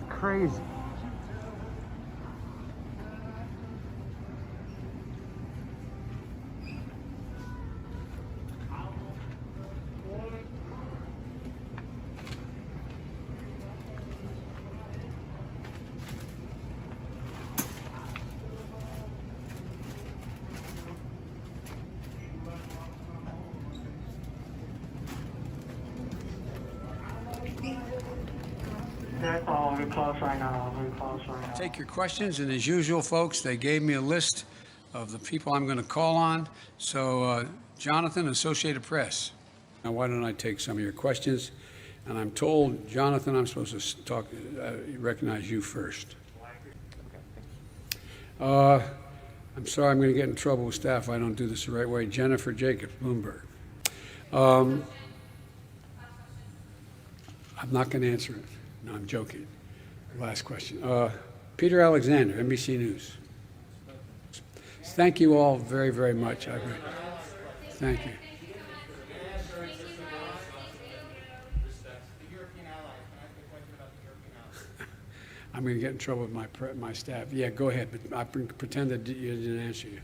Crazy. That's all. We're close right now. We're close right now. Take your questions, and as usual, folks, they gave me a list of the people I'm going to call on. So, Jonathan, Associated Press. Now, why don't I take some of your questions? And I'm told, Jonathan, I'm supposed to recognize you first. I'm sorry, I'm going to get in trouble with staff if I don't do this the right way. Jennifer Jacobs, Bloomberg. I'm not going to answer it. No, I'm joking. Last question. Peter Alexander, NBC News. Thank you all very, very much. Thank you. I'm going to get in trouble with my staff. Yeah, go ahead, but I pretend that you didn't answer you.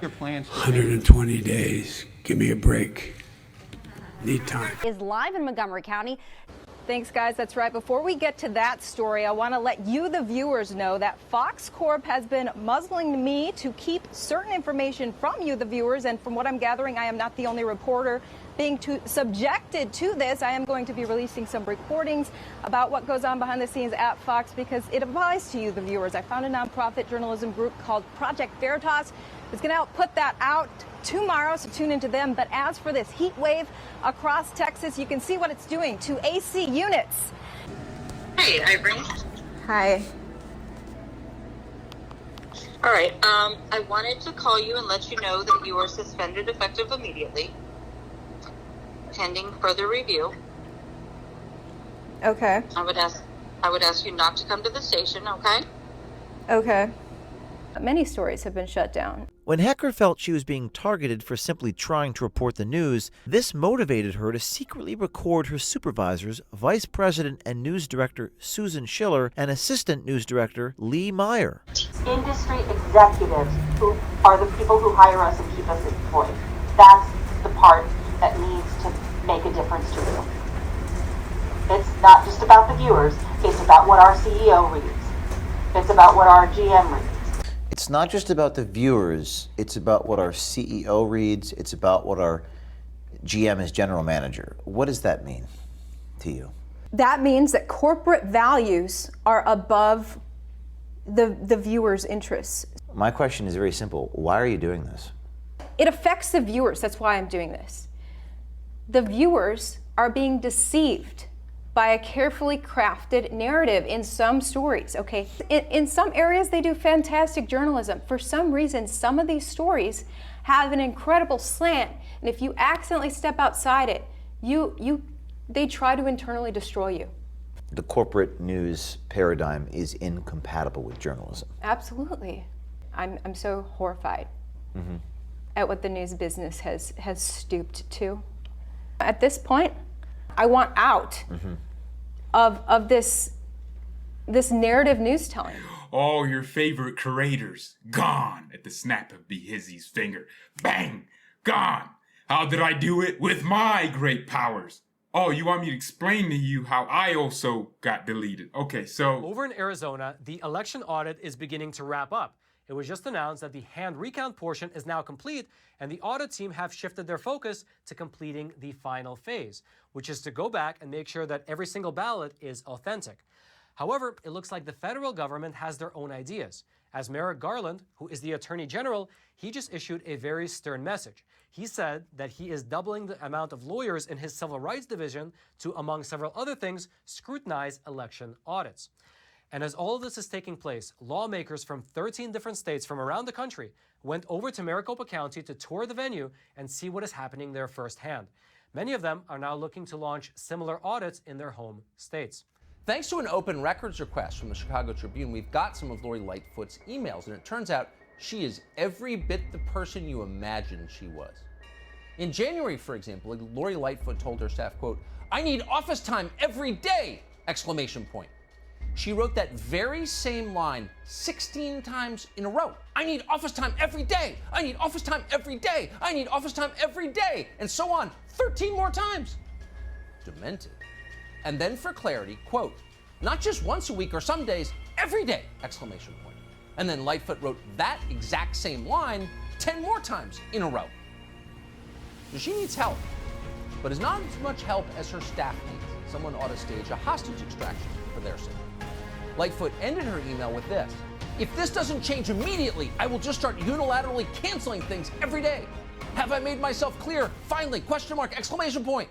Your plans. 120 days. Give me a break. Need time. Is live in Montgomery County. Thanks, guys. That's right. Before we get to that story, I want to let you, the viewers, know that Fox Corp has been muzzling me to keep certain information from you, the viewers. And from what I'm gathering, I am not the only reporter being subjected to this. I am going to be releasing some recordings about what goes on behind the scenes at Fox because it applies to you, the viewers. I found a nonprofit journalism group called Project Veritas. It's going to help put that out tomorrow, so tune into them. But as for this heat wave across Texas, you can see what it's doing to AC units. Hey, Irene. Hi. All right. I wanted to call you and let you know that you are suspended effective immediately, pending further review. Okay. I would ask you not to come to the station. Okay. Okay. Many stories have been shut down. When Hecker felt she was being targeted for simply trying to report the news, this motivated her to secretly record her supervisors, Vice President and News Director Susan Schiller and Assistant News Director Lee Meyer. Industry executives who are the people who hire us and keep us employed. That's the part that needs to make a difference to you. It's not just about the viewers, it's about what our CEO reads. It's about what our GM reads. It's not just about the viewers, it's about what our CEO reads, it's about what our GM is general manager. What does that mean to you? That means that corporate values are above the viewer's interests. My question is very simple. Why are you doing this? It affects the viewers. That's why I'm doing this. The viewers are being deceived by a carefully crafted narrative in some stories, okay? In some areas, they do fantastic journalism. For some reason, some of these stories have an incredible slant, and if you accidentally step outside it, they try to internally destroy you. The corporate news paradigm is incompatible with journalism. Absolutely. I'm so horrified at what the news business has stooped to. At this point, I want out of this narrative news telling. All your favorite curators gone at the snap of Behizzy's finger. Bang! Gone! How did I do it? With my great powers. Oh, you want me to explain to you how I also got deleted? Okay, so... Over in Arizona, the election audit is beginning to wrap up. It was just announced that the hand recount portion is now complete, and the audit team have shifted their focus to completing the final phase, which is to go back and make sure that every single ballot is authentic. However, it looks like the federal government has their own ideas. As Merrick Garland, who is the Attorney General, he just issued a very stern message. He said that he is doubling the amount of lawyers in his Civil Rights Division to, among several other things, scrutinize election audits. And as all of this is taking place, lawmakers from 13 different states from around the country went over to Maricopa County to tour the venue and see what is happening there firsthand. Many of them are now looking to launch similar audits in their home states. Thanks to an open records request from the Chicago Tribune, we've got some of Lori Lightfoot's emails, and it turns out she is every bit the person you imagined she was. In January, for example, Lori Lightfoot told her staff, quote, "I need office time every day!" exclamation point. She wrote that very same line 16 times in a row. I need office time every day. I need office time every day. I need office time every day. And so on, 13 more times. Demented. And then for clarity, quote, "Not just once a week or some days, every day, exclamation point." And then Lightfoot wrote that exact same line 10 more times in a row. So she needs help, but is not as much help as her staff needs. Someone ought to stage a hostage extraction for their sake. Lightfoot ended her email with this: "If this doesn't change immediately, I will just start unilaterally canceling things every day. Have I made myself clear? Finally, question mark, exclamation point."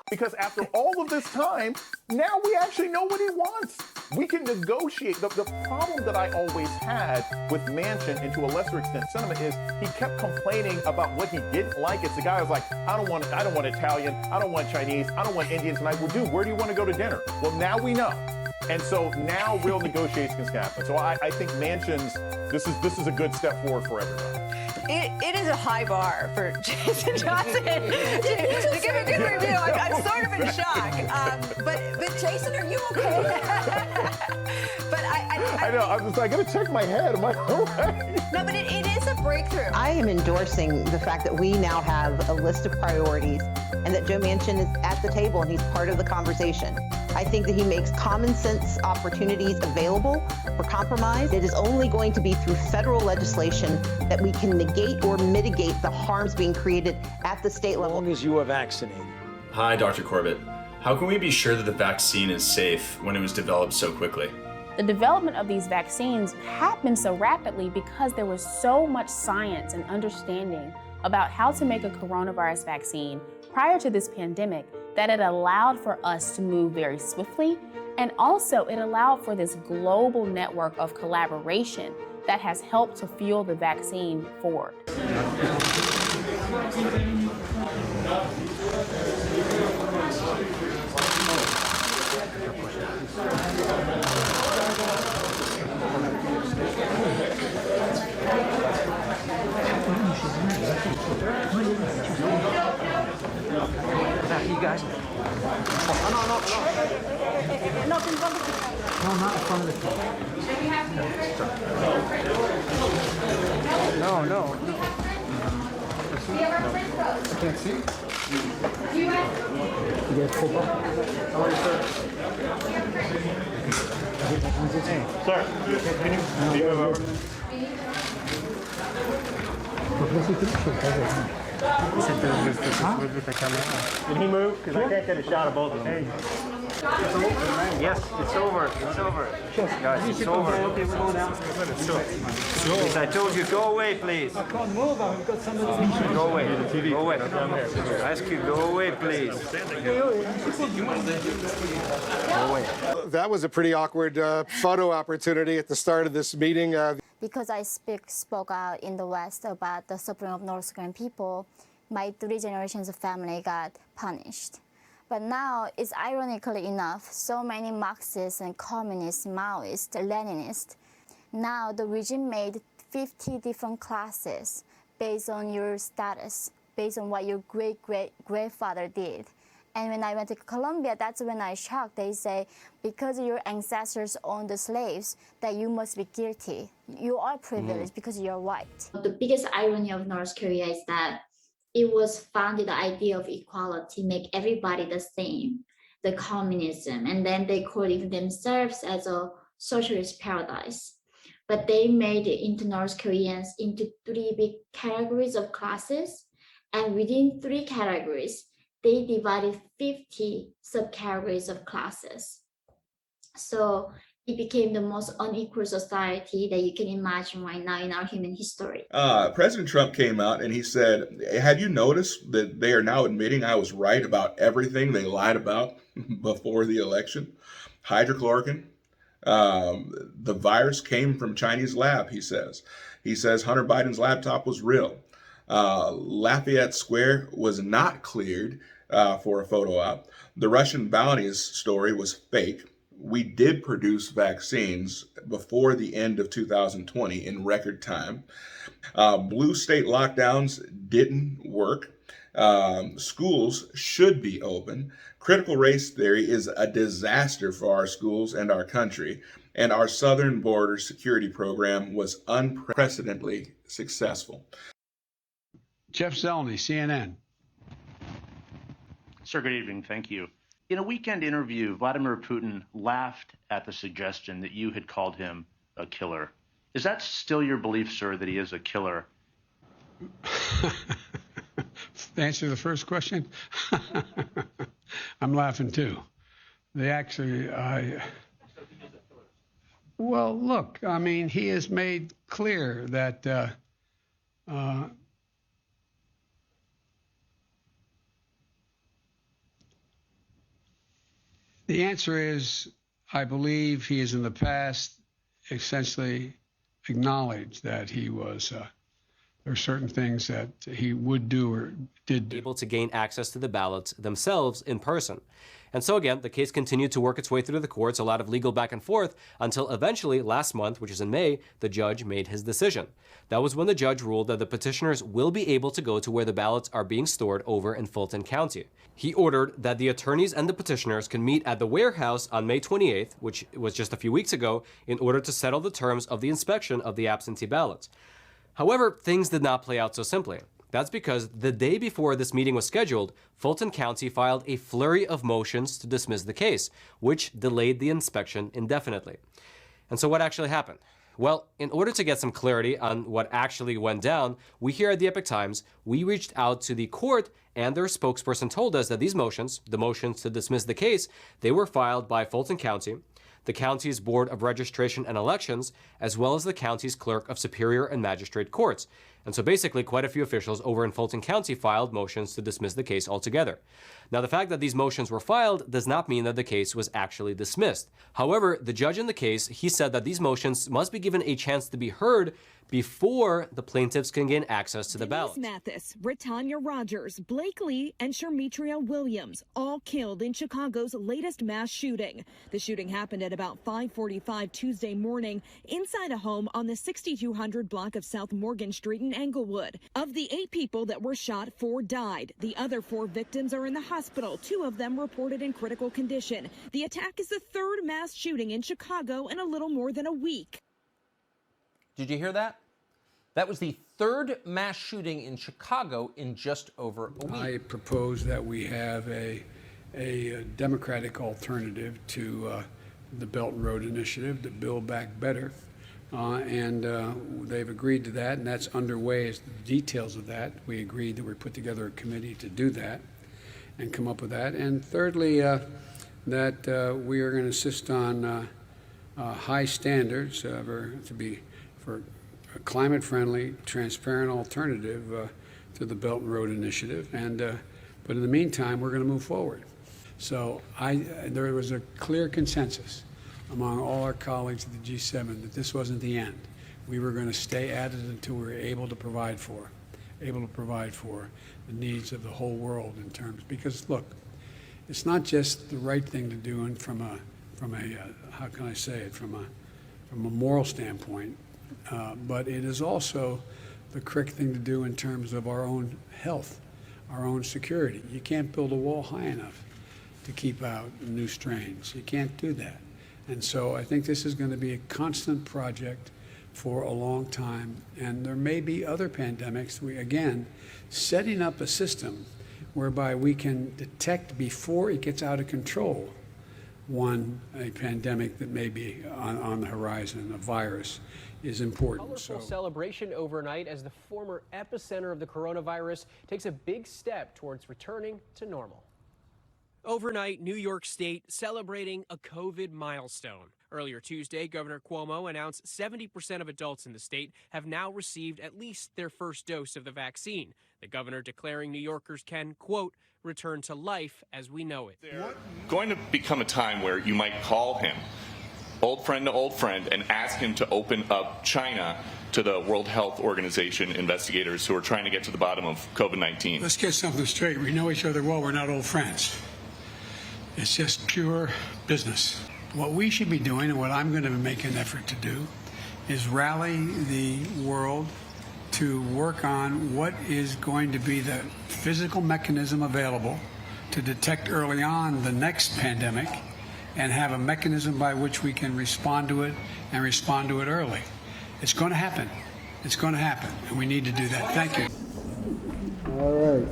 Because after all of this time, now we actually know what he wants. We can negotiate. The problem that I always had with Manchin, and to a lesser extent Sinema, is he kept complaining about what he didn't like. It's the guy who's like, I don't want Italian, I don't want Chinese, I don't want Indian tonight. Well, dude, where do you want to go to dinner? Well, now we know. And so now real negotiations can happen. So I think Manchin's, this is a good step forward for everybody. It is a high bar for Jason Johnson to give a good review. I'm sort of in shock. But Jason, are you okay? But I know. I'm just like, I gotta check my head. Am I all right? No, but it is a breakthrough. I am endorsing the fact that we now have a list of priorities and that Joe Manchin is at the table and he's part of the conversation. I think that he makes common sense opportunities available for compromise. It is only going to be through federal legislation that we can negate or mitigate the harms being created at the state level. As long as you are vaccinated. Hi, Dr. Corbett. How can we be sure that the vaccine is safe when it was developed so quickly? The development of these vaccines happened so rapidly because there was so much science and understanding about how to make a coronavirus vaccine prior to this pandemic that it allowed for us to move very swiftly, and also it allowed for this global network of collaboration that has helped to fuel the vaccine forward. You guys. Oh, no. Not in front of the No, not in front of the No. I can't see. You guys pull up. How are you, sir? Hey, sir, can you move over? Can he move? Because I can't get a shot of both of them. It's over, man. Yes, it's over. It's over. Guys, it's over. Okay, we'll go down. Yes, I told you, go away, please. I can't move. I've got somebody. Go away. Go away. I ask you, go away, please. Go away. That was a pretty awkward photo opportunity at the start of this meeting. Because I spoke out in the West about the suffering of North Korean people, my 3 generations of family got punished. But now, it's ironically enough, so many Marxists and communists, Maoists, Leninists, now the regime made 50 different classes based on your status, based on what your great-great-grandfather did. And when I went to Colombia, that's when I shocked. They say, because your ancestors owned the slaves, that you must be guilty. You are privileged because you're white. The biggest irony of North Korea is that it was founded the idea of equality, make everybody the same, the communism, and then they called it themselves as a socialist paradise. But they made it into North Koreans into 3 big categories of classes, and within 3 categories, they divided 50 subcategories of classes. So it became the most unequal society that you can imagine right now in our human history. President Trump came out and he said, have you noticed that they are now admitting I was right about everything they lied about before the election? Hydrochloroquine, the virus came from Chinese lab, he says. He says Hunter Biden's laptop was real. Lafayette Square was not cleared for a photo op. The Russian bounties story was fake. We did produce vaccines before the end of 2020 in record time. Blue state lockdowns didn't work. Schools should be open. Critical race theory is a disaster for our schools and our country. And our southern border security program was unprecedentedly successful. Jeff Zelny, CNN. Sir, good evening. Thank you. In a weekend interview, Vladimir Putin laughed at the suggestion that you had called him a killer. Is that still your belief, sir, that he is a killer? To answer the first question, I'm laughing too. Well, look, I mean, he has made clear that the answer is, I believe he has in the past essentially acknowledged that he was, there are certain things that he would do or did do. Able to gain access to the ballots themselves in person. And so again, the case continued to work its way through the courts, a lot of legal back and forth, until eventually last month, which is in May, the judge made his decision. That was when the judge ruled that the petitioners will be able to go to where the ballots are being stored over in Fulton County. He ordered that the attorneys and the petitioners can meet at the warehouse on May 28th, which was just a few weeks ago, in order to settle the terms of the inspection of the absentee ballots. However, things did not play out so simply. That's because the day before this meeting was scheduled, Fulton County filed a flurry of motions to dismiss the case, which delayed the inspection indefinitely. And so what actually happened? Well, in order to get some clarity on what actually went down, we here at the Epoch Times, we reached out to the court, and their spokesperson told us that these motions, the motions to dismiss the case, they were filed by Fulton County, the county's Board of Registration and Elections, as well as the county's Clerk of Superior and Magistrate Courts. And so basically, quite a few officials over in Fulton County filed motions to dismiss the case altogether. Now, the fact that these motions were filed does not mean that the case was actually dismissed. However, the judge in the case, he said that these motions must be given a chance to be heard before the plaintiffs can gain access to the ballot. Mathis, Brittanya Rogers, Blake Lee, and Shermetria Williams, all killed in Chicago's latest mass shooting. The shooting happened at about 5:45 Tuesday morning inside a home on the 6200 block of South Morgan Street in Englewood. Of the 8 people that were shot, 4 died. The other 4 victims are in the hospital, 2 of them reported in critical condition. The attack is the 3rd mass shooting in Chicago in a little more than a week. Did you hear that? That was the 3rd mass shooting in Chicago in just over a week. I propose that we have a Democratic alternative to the Belt and Road Initiative, to Build Back Better. And they've agreed to that, and that's underway. As the details of that, we agreed that we put together a committee to do that and come up with that. And thirdly, that we are going to insist on high standards for a climate-friendly, transparent alternative to the Belt and Road Initiative. And but in the meantime, we're going to move forward. So there was a clear consensus among all our colleagues at the G7 that this wasn't the end. We were going to stay at it until we were able to provide for the needs of the whole world in terms, because look, it's not just the right thing to do, and from a how can I say it, from a moral standpoint, but it is also the correct thing to do in terms of our own health, our own security. You can't build a wall high enough to keep out new strains. You can't do that. And so I think this is going to be a constant project for a long time. And there may be other pandemics. Again, setting up a system whereby we can detect before it gets out of control a pandemic that may be on the horizon, a virus, is important. Colorful celebration overnight as the former epicenter of the coronavirus takes a big step towards returning to normal. Overnight, New York State celebrating a COVID milestone. Earlier Tuesday, Governor Cuomo announced 70% of adults in the state have now received at least their first dose of the vaccine. The governor declaring New Yorkers can, quote, return to life as we know it. Going to become a time where you might call him old friend to old friend and ask him to open up China to the World Health Organization investigators who are trying to get to the bottom of COVID-19. Let's get something straight. We know each other well. We're not old friends. It's just pure business. What we should be doing, and what I'm going to make an effort to do, is rally the world to work on what is going to be the physical mechanism available to detect early on the next pandemic and have a mechanism by which we can respond to it and respond to it early. It's going to happen. It's going to happen, and we need to do that. Thank you. All right.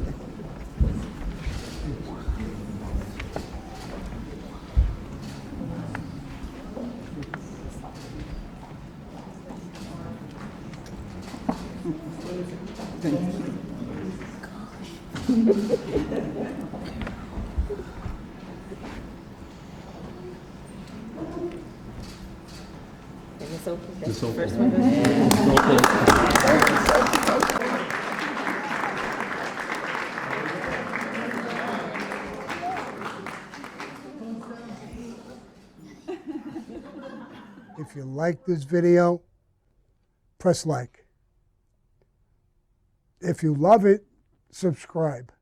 First one goes If you like this video, press like. If you love it, subscribe.